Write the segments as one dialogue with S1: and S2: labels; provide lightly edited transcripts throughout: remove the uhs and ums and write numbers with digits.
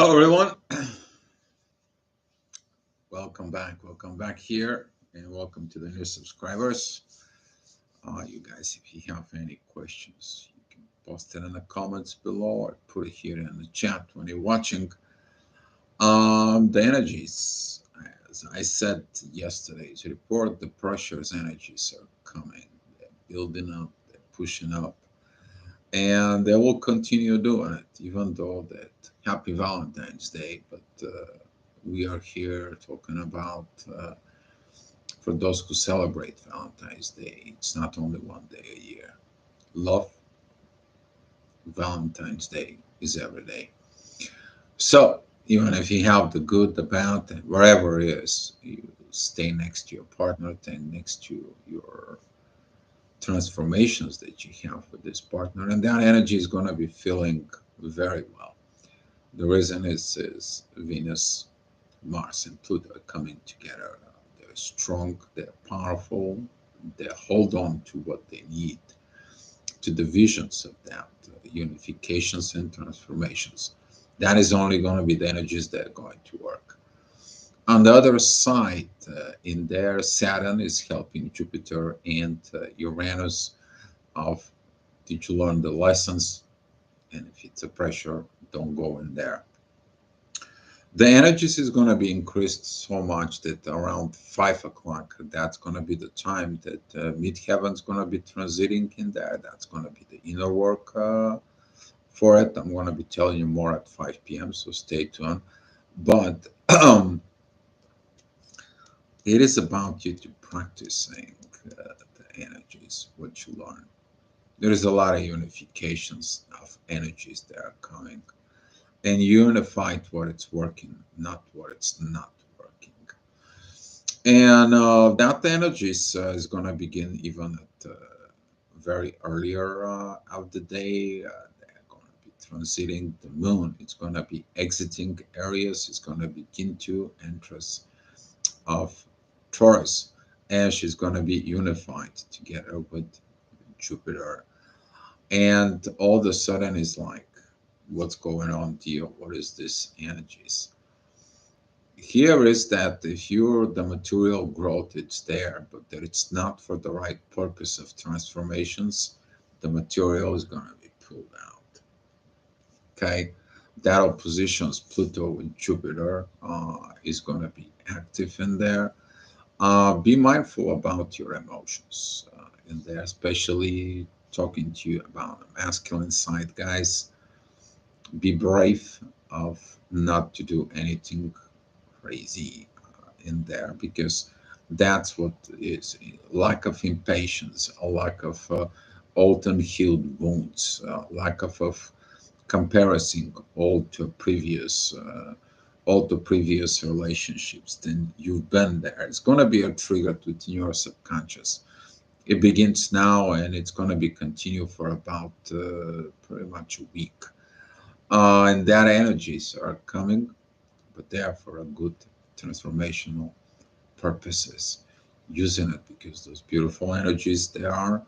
S1: Hello, everyone. Welcome back. Welcome back here, and welcome to the new subscribers. You guys, if you have any questions, you can post it in the comments below or put it here in the chat when you're watching. The energies, as I said yesterday's report, the pressures energies are coming. They're building up. They're pushing up, and they will continue doing it, even though that Happy Valentine's Day, but. We are here talking about for those who celebrate Valentine's Day. It's not only one day a year. Love, Valentine's Day is every day. So even if you have the good, the bad, and wherever it is, you stay next to your partner, stay next to your transformations that you have with this partner, and that energy is going to be feeling very well. The reason is Venus, Mars, and Pluto are coming together. They're strong, they're powerful, they hold on to what they need, to the visions of that, unifications and transformations. That is only going to be the energies that are going to work. On the other side, in there, Saturn is helping Jupiter and Uranus of did you learn the lessons? And if it's a pressure, don't go in there. The energies is going to be increased so much that around 5 o'clock, that's going to be the time that midheaven is going to be transiting in there. That's going to be the inner work for it. I'm going to be telling you more at 5 p.m., so stay tuned. But it is about you to practicing the energies, what you learn. There is a lot of unifications of energies that are coming and unify what it's working, not what it's not working. And that energy is going to begin even at very earlier of the day. They're going to be transiting the moon. It's going to be exiting areas. It's going to begin to entrance of Taurus, and she's going to be unified together with Jupiter. And all of a sudden, it's like, what's going on here? What is this energies? Here is that if you're the material growth, it's there, but that it's not for the right purpose of transformations, the material is going to be pulled out. Okay, that oppositions Pluto with Jupiter is going to be active in there. Be mindful about your emotions in there, especially talking to you about the masculine side, guys. Be brave of not to do anything crazy in there, because that's what is lack of impatience, a lack of old unhealed wounds, lack of comparison all to previous relationships. Then you've been there. It's going to be a trigger within your subconscious. It begins now, and it's going to be continue for about pretty much a week. And that energies are coming, but they are for a good transformational purposes. Using it because those beautiful energies they're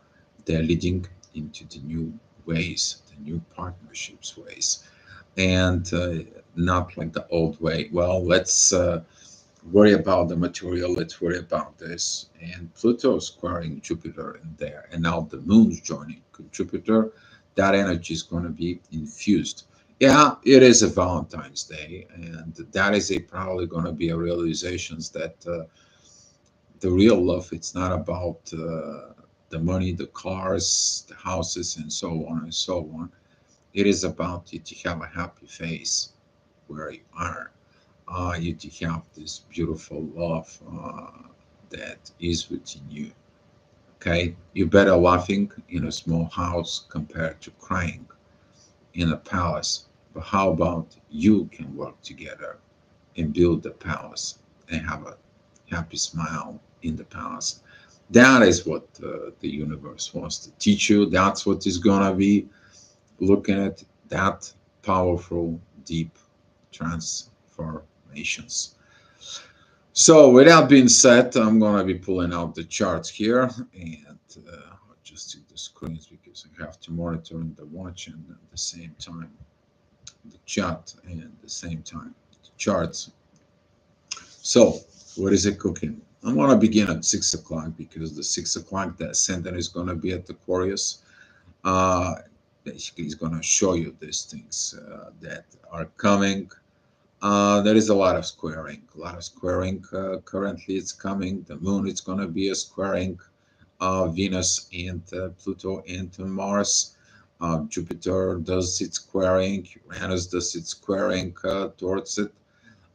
S1: leading into the new ways, the new partnerships ways, and not like the old way. Well, let's worry about the material. Let's worry about this. And Pluto squaring Jupiter in there, and now the moon's joining Jupiter. That energy is going to be infused. Yeah, it is a Valentine's Day, and that is a probably going to be a realizations that the real love, it's not about the money, the cars, the houses, and so on and so on. It is about you to have a happy face where you are. You to have this beautiful love that is within you. Okay, you better laughing in a small house compared to crying in a palace. But how about you can work together and build the palace and have a happy smile in the palace? That is what the universe wants to teach you. That's what is gonna be looking at that powerful, deep transformations. So, with that being said, I'm gonna be pulling out the charts here and just see the screens because I have to monitor the watch and at the same time the chat and at the same time the charts. So, what is it cooking? I'm gonna begin at 6 o'clock because the 6 o'clock the ascendant is gonna be at the Aquarius. Uh, Basically, it's gonna show you these things that are coming. There is a lot of squaring. A lot of squaring currently. It's coming. The Moon is gonna be a squaring. Venus and Pluto and Mars. Jupiter does its squaring. Uranus does its squaring towards it,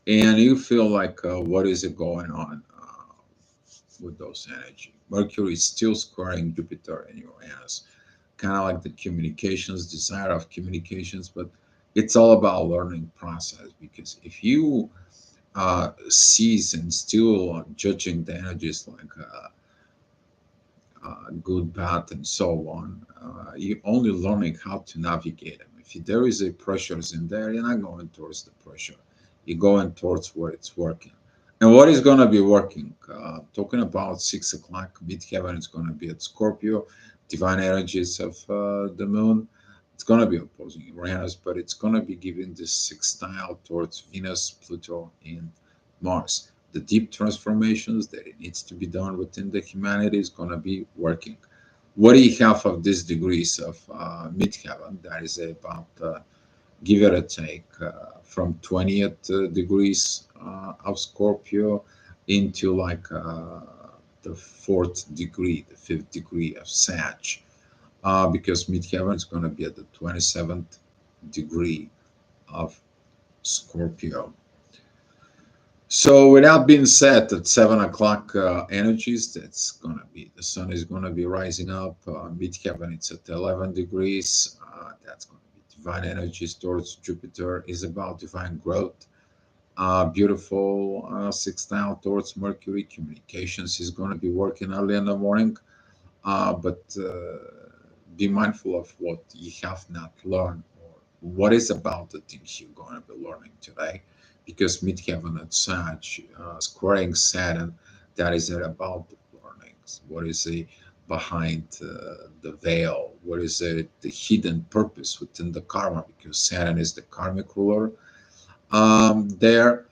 S1: and you feel like, what is it going on with those energy? Mercury is still squaring Jupiter and Uranus, kind of like the communications, desire of communications, but it's all about learning process. Because if you sees and still judging the energies like good, bad, and so on, you're only learning how to navigate them. If there is a pressures in there, you're not going towards the pressure. You're going towards where it's working. And what is going to be working? Talking about 6 o'clock, midheaven is going to be at Scorpio, divine energies of the moon. It's going to be opposing Uranus, but it's going to be giving this sextile towards Venus, Pluto, and Mars. The deep transformations that it needs to be done within the humanity is going to be working. What do you have of these degrees of midheaven? That is about, give it a take, from 20th degrees of Scorpio into like the fourth degree, the fifth degree of Sag, because midheaven is going to be at the 27th degree of Scorpio. So, with that being said, at 7 o'clock energies, that's gonna be the sun is gonna be rising up. Midheaven, it's at 11 degrees. That's gonna be divine energies towards Jupiter. Is about divine growth. Beautiful sextile towards Mercury. Communications is gonna be working early in the morning. But be mindful of what you have not learned, or what is about the things you're going to be learning today, because midheaven at Sag, squaring Saturn, that is it about the learnings. What is it behind the veil? What is it, the hidden purpose within the karma? Because Saturn is the karmic ruler. There,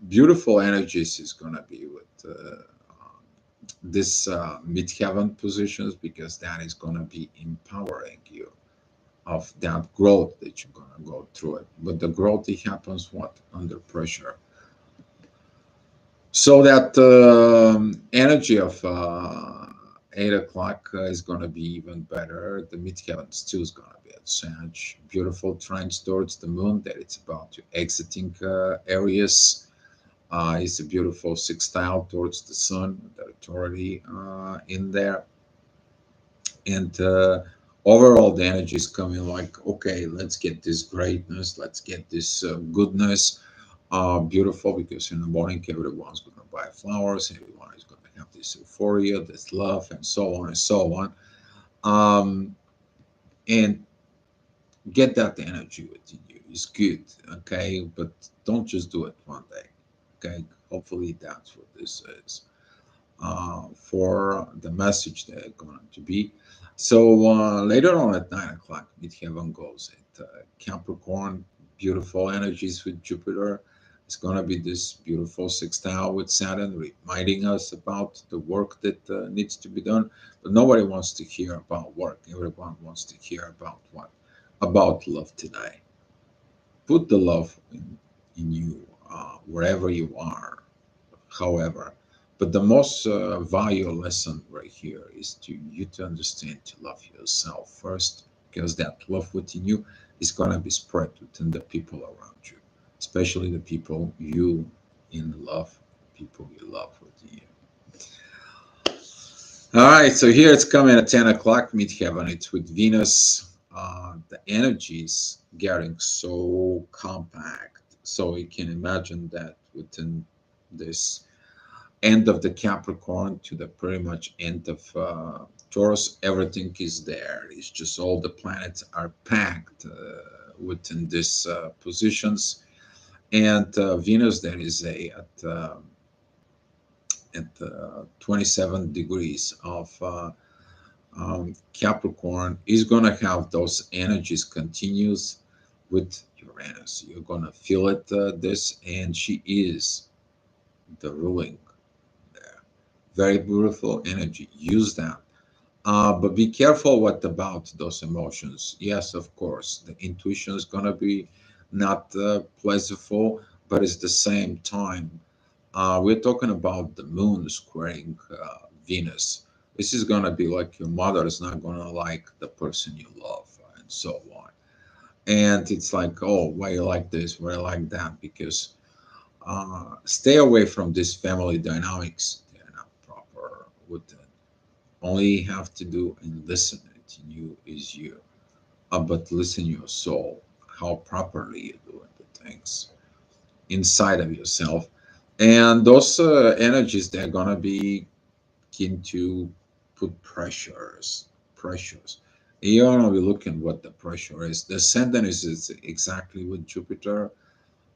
S1: beautiful energies is going to be with this midheaven positions, because that is going to be empowering you of that growth that you're going to go through it. But the growth, it happens what, under pressure. So that energy of 8 o'clock is going to be even better. The midheaven still is going to be at Sag. Beautiful trines towards the moon that it's about to exiting areas. It's a beautiful sextile towards the sun that it's already in there. And overall, the energy is coming like, okay, let's get this greatness, let's get this goodness. Beautiful, because in the morning, everyone's going to buy flowers, everyone is going to have this euphoria, this love, and so on and so on. And get that energy within you. It's good, okay? But don't just do it one day, okay? Hopefully, that's what this is for the message they're going to be. So later on at 9 o'clock, midheaven goes at Capricorn, beautiful energies with Jupiter. It's going to be this beautiful sextile with Saturn, reminding us about the work that needs to be done. But nobody wants to hear about work. Everyone wants to hear about what? About love today. Put the love in you wherever you are, however. But the most valuable lesson right here is to you to understand to love yourself first, because that love within you is going to be spread within the people around you, especially the people you in love, people you love within you. All right, so here it's coming at 10 o'clock, midheaven. It's with Venus. The energies getting so compact. So you can imagine that within this end of the Capricorn to the pretty much end of Taurus, everything is there. It's just all the planets are packed within these positions. And Venus, there is at 27 degrees of Capricorn, is going to have those energies continues. with Uranus. You're gonna feel it, this, and she is the ruling there. Very beautiful energy. Use that. But be careful what about those emotions. Yes, of course, the intuition is gonna be not pleasurable, but it's the same time. We're talking about the moon squaring Venus. This is gonna be like your mother is not gonna like the person you love, and so on. And it's like, oh, why you like this? Why you like that? Because stay away from these family dynamics. They're not proper with it. All you have to do and listen it in you is you. But listen your soul, how properly you're doing the things inside of yourself. And those energies, they're gonna be keen to put pressures. You're gonna be looking what the pressure is. The ascendant is exactly with Jupiter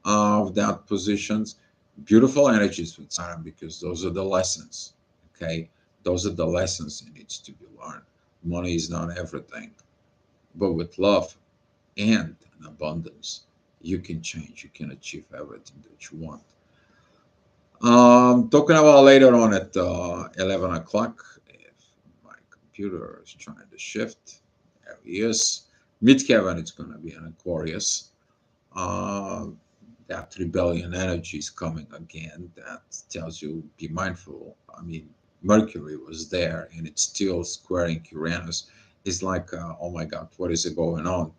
S1: of that positions. Beautiful energies with Saturn because those are the lessons. Okay, those are the lessons that needs to be learned. Money is not everything, but with love and an abundance, you can change. You can achieve everything that you want. Talking about later on at 11 o'clock, if my computer is trying to shift, there he is. Midheaven, it's going to be an Aquarius. Uh, that rebellion energy is coming again. That tells you be mindful. I mean, Mercury was there and it's still squaring Uranus. It's like, oh my God, what is it going on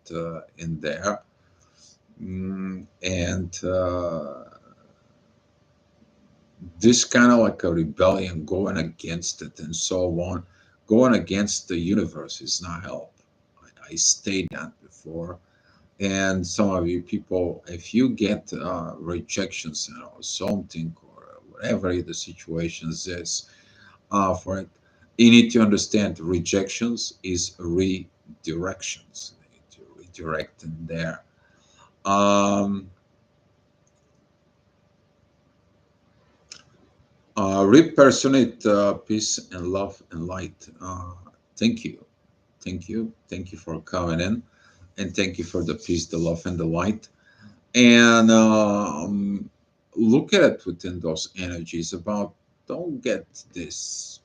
S1: in there? And this kind of like a rebellion going against it and so on, going against the universe is not help. I stated that before. And some of you people, if you get rejections or something or whatever the situations is for it, you need to understand rejections is redirections. You need to redirect in there. Um, Repersonate peace and love and light. Thank you. Thank you. Thank you for coming in. And thank you for the peace, the love, and the light. And look at it within those energies about don't get this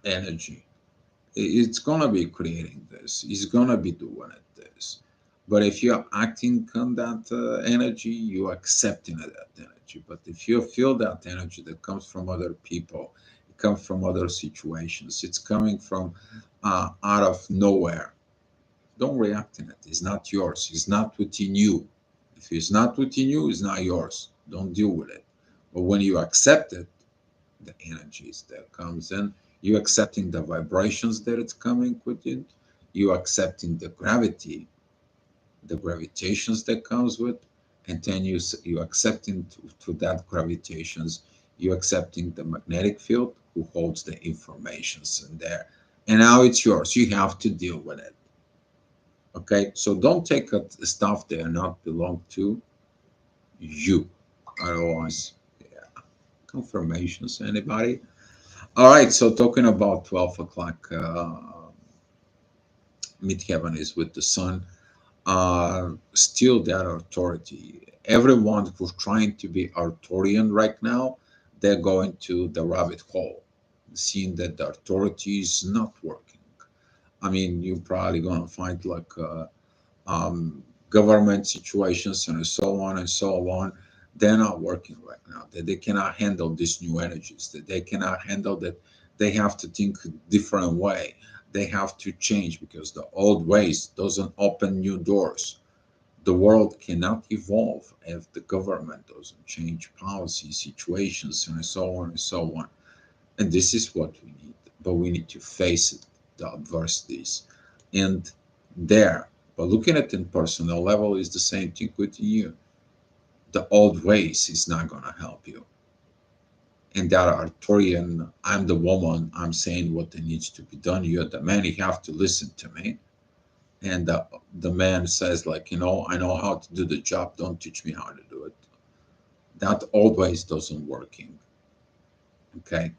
S1: energy. It's gonna be creating this. It's gonna be doing it this. But if you're acting on that energy, you're accepting of that energy. But if you feel that energy that comes from other people, it comes from other situations, it's coming from out of nowhere. Don't react in it. It's not yours. It's not within you. If it's not within you, it's not yours. Don't deal with it. But when you accept it, the energies that comes in, you accepting the vibrations that it's coming within, you accepting the gravity, the gravitations that comes with, and then you accepting to that gravitations, you accepting the magnetic field who holds the informations in there, and now it's yours. You have to deal with it. Okay, so don't take stuff that are not belong to you. Otherwise, yeah. Confirmations, anybody? All right, so talking about 12 o'clock, midheaven is with the sun. Still that authority. Everyone who's trying to be Arthurian right now, they're going to the rabbit hole, seeing that the authority is not working. I mean, you're probably going to find like um, government situations and so on and so on. They're not working right now. That they cannot handle these new energies. That they cannot handle that. They have to think a different way. They have to change because the old ways doesn't open new doors. The world cannot evolve if the government doesn't change policy situations and so on and so on. And this is what we need. But we need to face it, the adversities. And there, but looking at it in personal level is the same thing with you. The old ways is not going to help you. And that Arthurian, I'm the woman, I'm saying what needs to be done. You're the man, you have to listen to me. And the man says, like, I know how to do the job. Don't teach me how to do it. That old ways doesn't working. Okay.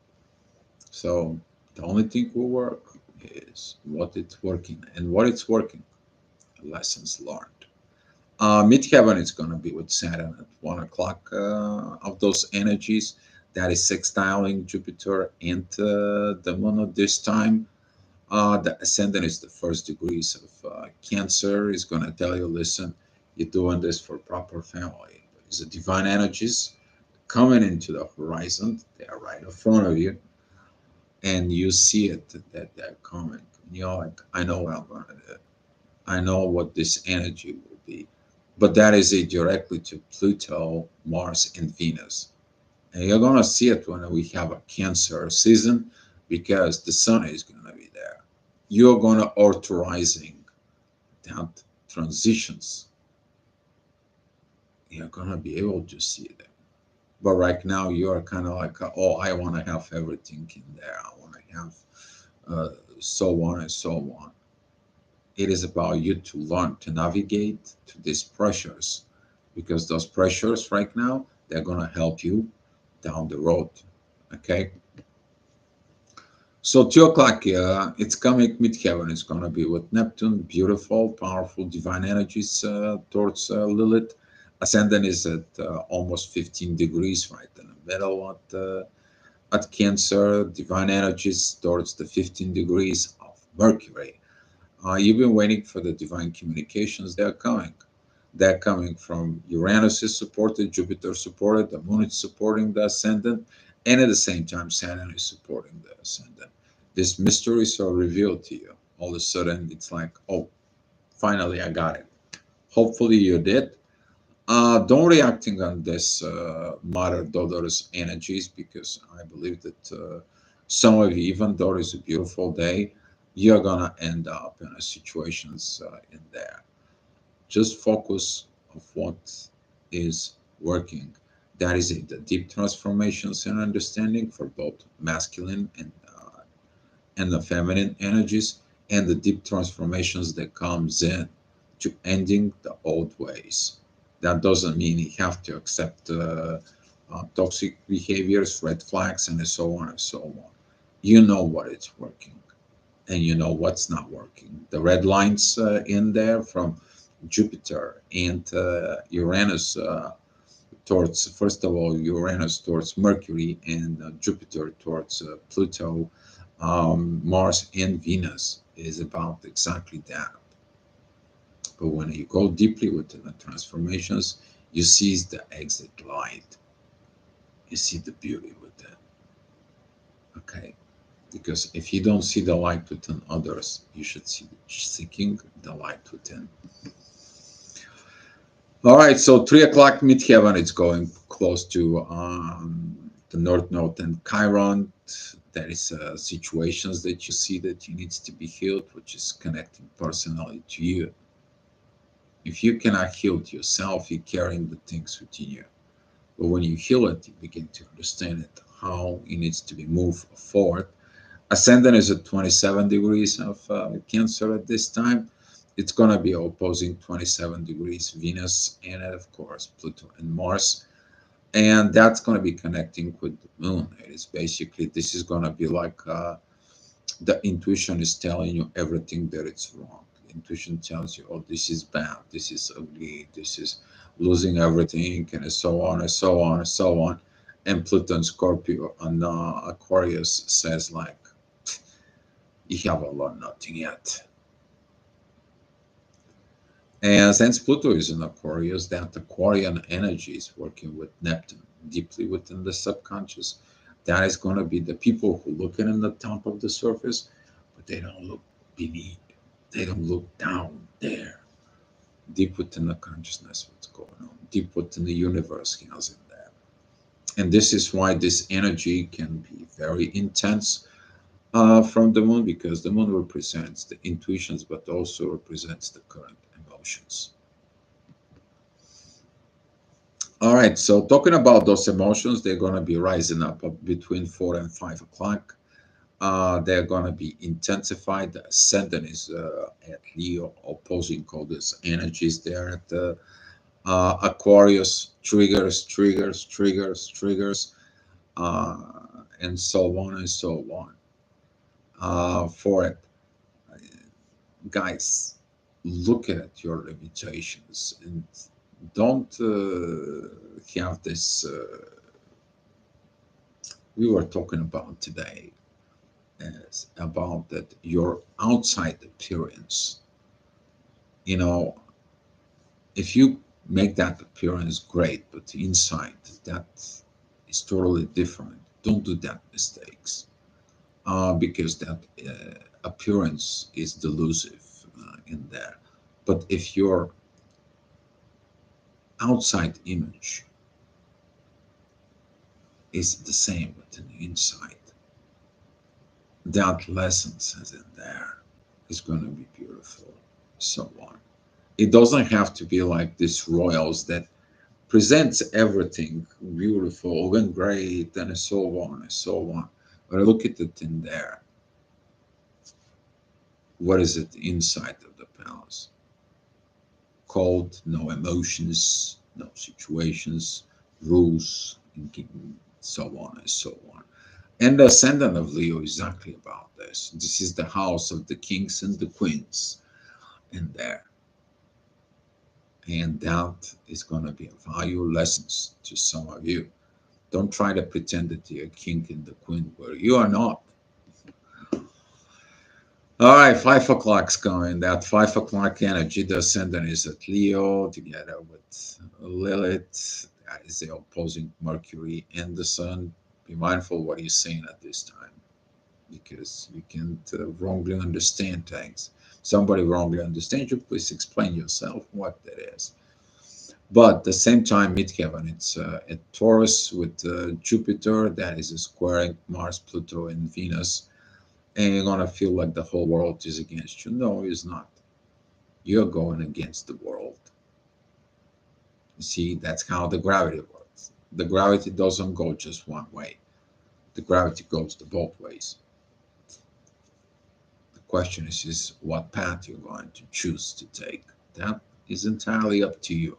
S1: So the only thing will work is what it's working and what it's working. lessons learned. Midheaven is going to be with Saturn at 1 o'clock of those energies. That is sextiling Jupiter and the Moon at this time. The ascendant is the first degrees of Cancer. Is going to tell you, listen, you're doing this for proper family. It's the divine energies coming into the horizon. They are right in front of you, and you see it that they're coming. You're like, I know what I'm going to do. I know what this energy will be. But that is it directly to Pluto, Mars, and Venus. And you're going to see it when we have a Cancer season because the sun is going to be there. You're going to authorizing that transitions. You're going to be able to see them. But right now, you're kind of like, oh, I want to have everything in there. I want to have so on and so on. It is about you to learn to navigate to these pressures because those pressures right now, they're going to help you down the road. Okay. So 2 o'clock, it's coming midheaven. It's going to be with Neptune, beautiful, powerful, divine energies towards Lilith. Ascendant is at almost 15 degrees, right in the middle at Cancer. Divine energies towards the 15 degrees of Mercury. You've been waiting for the divine communications. They're coming. They're coming from Uranus is supported, Jupiter supported, the Moon is supporting the ascendant, and at the same time, Saturn is supporting the ascendant. These mysteries are revealed to you. All of a sudden, it's like, oh, finally, I got it. Hopefully, you did. Don't reacting on this mother daughter's energies because I believe that some of you, even though it's a beautiful day, you're gonna end up in a situations in there. Just focus of what is working. That is it. The deep transformations and understanding for both masculine and the feminine energies, and the deep transformations that comes in to ending the old ways. That doesn't mean you have to accept toxic behaviors, red flags, and so on and so on. You know what it's working, and you know what's not working. The red lines in there from Jupiter and Uranus towards, first of all, Uranus towards Mercury and Jupiter towards Pluto, Mars, and Venus is about exactly that. But when you go deeply within the transformations, you see the exit light. You see the beauty with that. Okay. Because if you don't see the light within others, you should see seeking the light within. All right, so 3 o'clock midheaven, it's going close to the North Node and Chiron. There is situations that you see that you needs to be healed, which is connecting personally to you. If you cannot heal it yourself, you're carrying the things within you. But when you heal it, you begin to understand it, how it needs to be moved forward. Ascendant is at 27 degrees of Cancer at this time. It's going to be opposing 27 degrees Venus and, of course, Pluto and Mars. And that's going to be connecting with the moon. It is basically, this is going to be like the intuition is telling you everything that it's wrong. The intuition tells you, oh, this is bad, this is ugly, this is losing everything, and so on and so on and so on. And Pluto and Scorpio and Aquarius says like, you have a lot nothing yet. And since Pluto is in Aquarius, that Aquarian energy is working with Neptune deeply within the subconscious. That is going to be the people who look in the top of the surface, but they don't look beneath. They don't look down there, deep within the consciousness, what's going on, deep within the universe, he has in there. And this is why this energy can be very intense from the moon, because the moon represents the intuitions, but also represents the current emotions. All right, so talking about those emotions, they're going to be rising up between 4 and 5 o'clock. They're going to be intensified. The ascendant is at Leo, opposing all these energies there at the Aquarius, triggers, uh, and so on and so on. For it, guys, look at your limitations and don't have this. We were talking about today is about that your outside appearance. You know, if you make that appearance great, but inside that is totally different. Don't do that mistakes because that appearance is delusive in there. But if your outside image is the same with the inside, that lessons is in there is going to be beautiful. So on. It doesn't have to be like this royals that presents everything beautiful and great and so on and so on. But look at it in there. What is it inside of the palace? Cold, no emotions, no situations, rules, and so on and so on. And the ascendant of Leo is exactly about this. This is the house of the kings and the queens in there. And that is going to be a value lessons to some of you. Don't try to pretend that you're a king and the queen where you are not. All right, 5 o'clock's going. That 5 o'clock energy, the ascendant is at Leo together with Lilith. That is the opposing Mercury and the Sun. Be mindful what you're saying at this time because you can't wrongly understand things. Somebody wrongly understands you, please explain yourself what that is. But at the same time, midheaven, it's at Taurus with Jupiter, that is squaring Mars, Pluto, and Venus. And you're going to feel like the whole world is against you. No, it's not. You're going against the world. You see, that's how the gravity works. The gravity doesn't go just one way, the gravity goes the both ways. The question is what path you're going to choose to take. That is entirely up to you.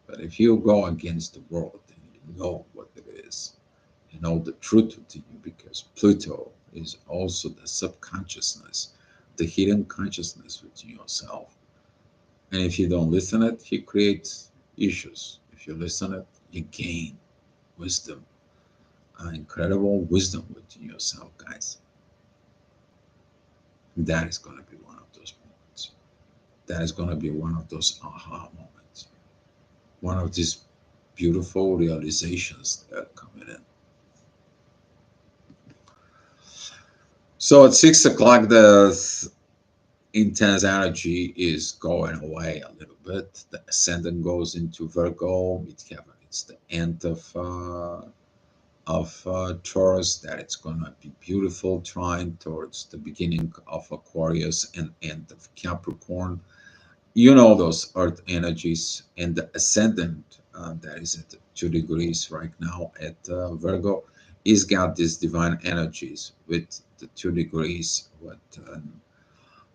S1: But if you go against the world, then you know what it is. You know the truth to you because Pluto is also the subconsciousness, the hidden consciousness within yourself. And if you don't listen it, he creates issues. If you listen it, you gain wisdom, incredible wisdom within yourself, guys. That is going to be one of those moments. That is going to be one of those aha moments. One of these beautiful realizations that are coming in. So at 6 o'clock, the intense energy is going away a little bit. The ascendant goes into Virgo. Midheaven, it's the end of Taurus. That it's gonna be beautiful, trying towards the beginning of Aquarius and end of Capricorn. You know those Earth energies and the ascendant that is at 2 degrees right now at Virgo. Is got these divine energies with the 2 degrees with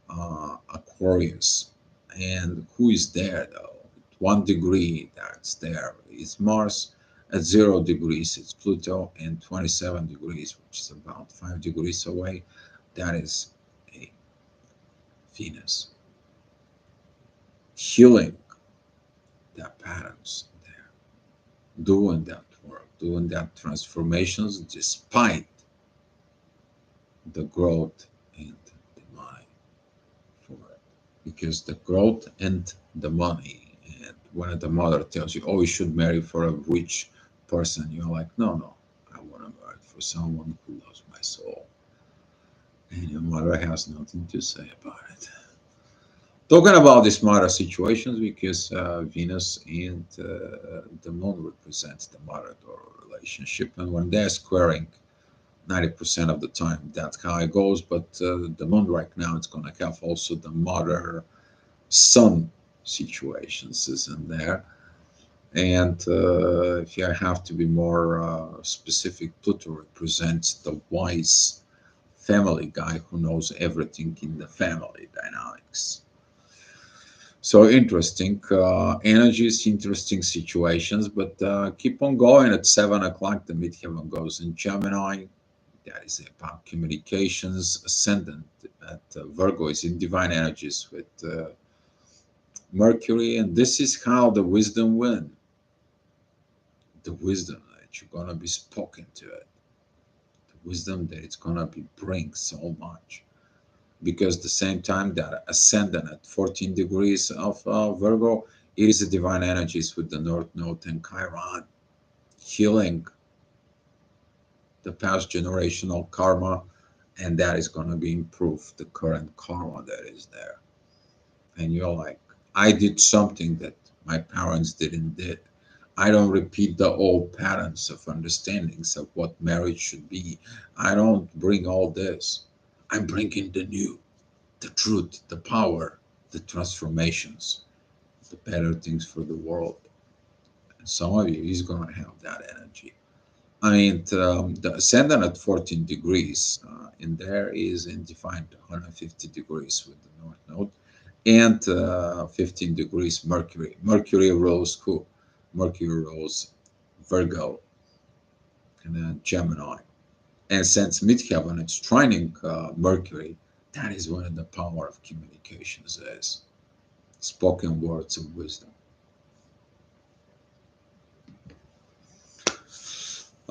S1: Aquarius. And who is there though? 1 degree that's there is Mars. At 0 degrees, it's Pluto, and 27 degrees, which is about 5 degrees away, that is a Venus. Healing that patterns there, doing that work, doing that transformations despite the growth and the mind for it. Because the growth and the money, and when the mother tells you, oh, you should marry for a rich person, you're like, no, no, I want to marry for someone who loves my soul. And your mother has nothing to say about it. Talking about these mother situations, because Venus and the moon represents the mother-daughter relationship, and when they're squaring 90% of the time, that's how it goes. But the moon right now, it's going to have also the mother-son situations is in there. And if you have to be more specific, Pluto represents the wise family guy who knows everything in the family dynamics. So interesting energies, interesting situations, but keep on going. At 7 o'clock, the midheaven goes in Gemini. That is about communications. Ascendant at Virgo is in divine energies with Mercury, and this is how the wisdom win. The wisdom that you're gonna be spoken to it, the wisdom that it's gonna be bring so much. Because the same time that ascendant at 14 degrees of Virgo, it is the divine energies with the North Node and Chiron, healing the past generational karma, and that is going to be improved the current karma that is there. And you're like, I did something that my parents didn't did. I don't repeat the old patterns of understandings of what marriage should be. I don't bring all this. I'm bringing the new, the truth, the power, the transformations, the better things for the world. And some of you is going to have that energy. I mean, the ascendant at 14 degrees in there is in defined 150 degrees with the North Node and 15 degrees Mercury. Mercury rules who? Mercury rules Virgo and then Gemini. And since midheaven it's trining Mercury, that is where the power of communications is. Spoken words of wisdom.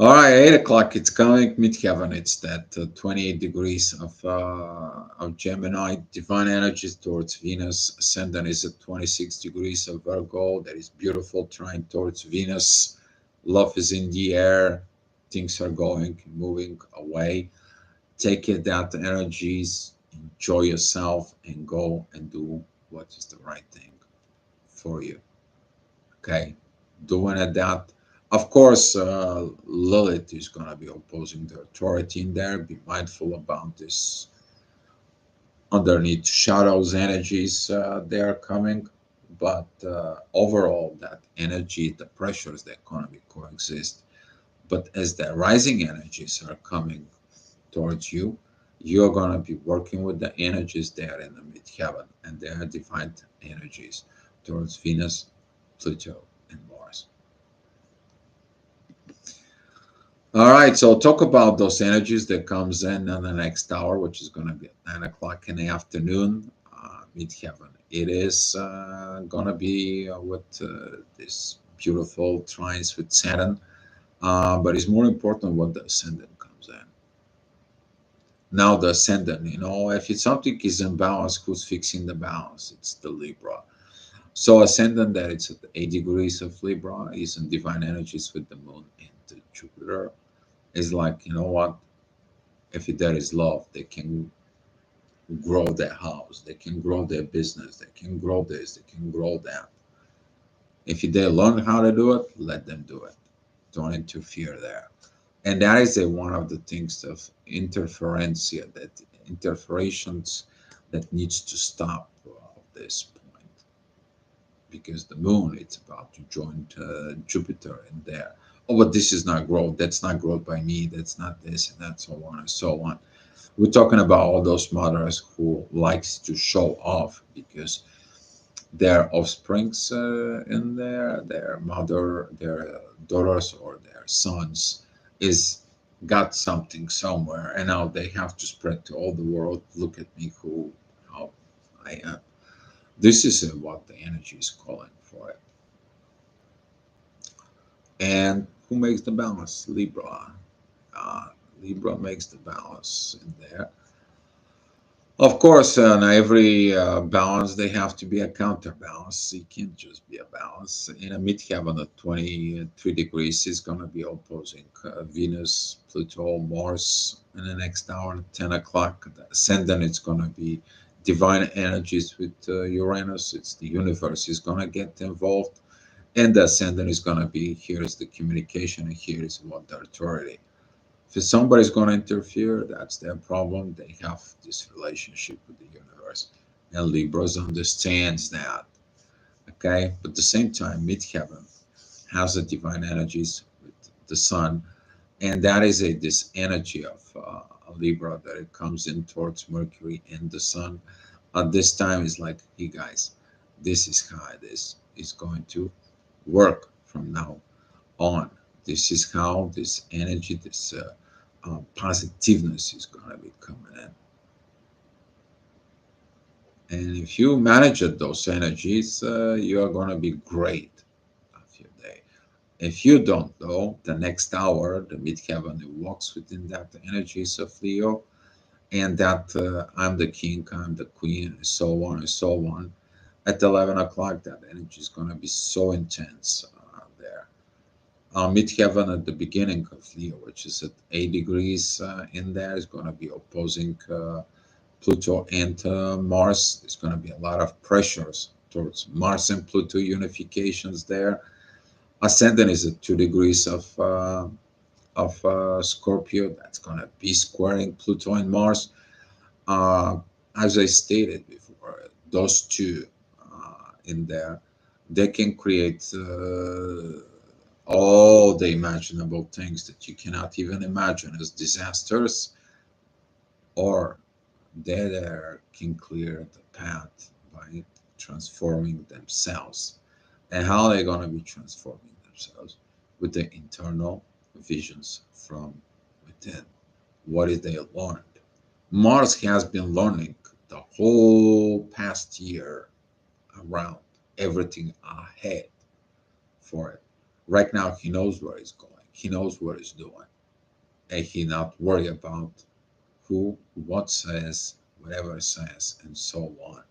S1: All right, 8 o'clock. It's coming. Midheaven. It's that 28 degrees of Gemini. Divine energies towards Venus. Ascendant is at 26 degrees of Virgo. That is beautiful. Trying towards Venus. Love is in the air. Things are going, moving away. Take it that energies. Enjoy yourself and go and do what is the right thing for you. Okay, doing it that. Of course, Lilith is going to be opposing the authority in there. Be mindful about this underneath shadows energies they are coming. But overall, that energy, the pressures, the economy coexist. But as the rising energies are coming towards you, you're going to be working with the energies there in the midheaven, and they are defined energies towards Venus, Pluto, and Mars. All right, so talk about those energies that comes in the next hour, which is going to be at 9 o'clock in the afternoon, midheaven. It is going to be with this beautiful trines with Saturn, but it's more important what the ascendant comes in. Now the ascendant, if it's something is in balance, who's fixing the balance? It's the Libra. So ascendant that it's at 8 degrees of Libra is in divine energies with the moon and Jupiter. Is like, you know what? If there is love, they can grow their house, they can grow their business, they can grow this, they can grow that. If they learn how to do it, let them do it. Don't interfere there. And that is one of the things of interference, that interference that needs to stop at this point, because the moon it's about to join Jupiter in there. Oh, but this is not growth. That's not growth by me. That's not this, and that, so on and so on. We're talking about all those mothers who likes to show off because their offsprings in there, their mother, their daughters or their sons is got something somewhere, and now they have to spread to all the world. Look at me, how I am. This is what the energy is calling for it. And who makes the balance? Libra. Uh, Libra makes the balance in there. Of course, on every balance, they have to be a counterbalance. It can't just be a balance. In a midheaven at 23 degrees is going to be opposing Venus, Pluto, Mars in the next hour, 10 o'clock. The ascendant, it's going to be divine energies with Uranus. It's the universe is going to get involved. And the ascendant is going to be here is the communication, and here is what the authority. If somebody's going to interfere, that's their problem. They have this relationship with the universe. And Libras understands that. Okay. But at the same time, midheaven has the divine energies with the sun. And that is this energy of a Libra that it comes in towards Mercury and the sun. At this time, it's like, hey guys, this is how this is going to work from now on. This is how this energy, this positiveness is going to be coming in. And if you manage those energies, you are going to be great of your day. If you don't, though, the next hour, the midheaven walks within that energies of Leo, and that I'm the king, I'm the queen, and so on and so on. At 11 o'clock, that energy is going to be so intense there. Midheaven at the beginning of Leo, which is at 8 degrees in there, is going to be opposing Pluto and Mars. There's going to be a lot of pressures towards Mars and Pluto unifications there. Ascendant is at 2 degrees of Scorpio. That's going to be squaring Pluto and Mars. Uh, as I stated before, those two in there, they can create all the imaginable things that you cannot even imagine as disasters, or they there can clear the path by transforming themselves. And how are they going to be transforming themselves? With the internal visions from within. What is they learned? Mars has been learning the whole past year around everything ahead for it. Right now, he knows where he's going. He knows what he's doing, and he not worry about who, what says, whatever says, and so on,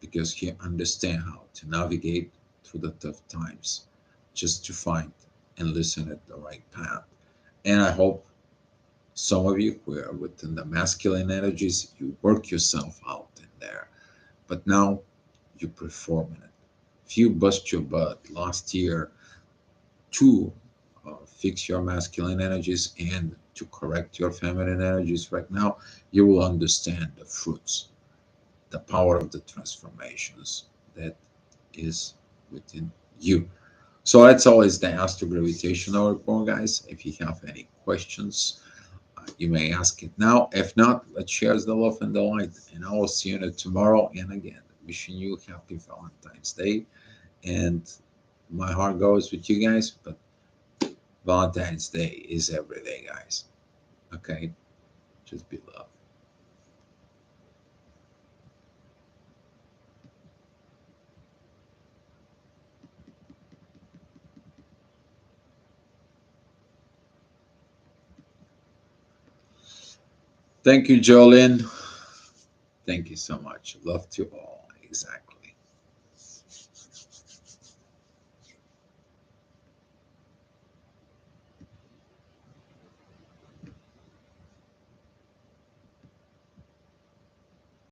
S1: because he understand how to navigate through the tough times, just to find and listen at the right path. And I hope some of you who are within the masculine energies, you work yourself out in there, but now you perform in it. If you bust your butt last year to fix your masculine energies and to correct your feminine energies right now, you will understand the fruits, the power of the transformations that is within you. So that's always the astro gravitational report, guys. If you have any questions, you may ask it now. If not, let's share the love and the light. And I will see you tomorrow. And again, wishing you happy Valentine's Day. And my heart goes with you guys, but Valentine's Day is every day, guys. Okay? Just be love. Thank you, Jolene. Thank you so much. Love to all. Exactly.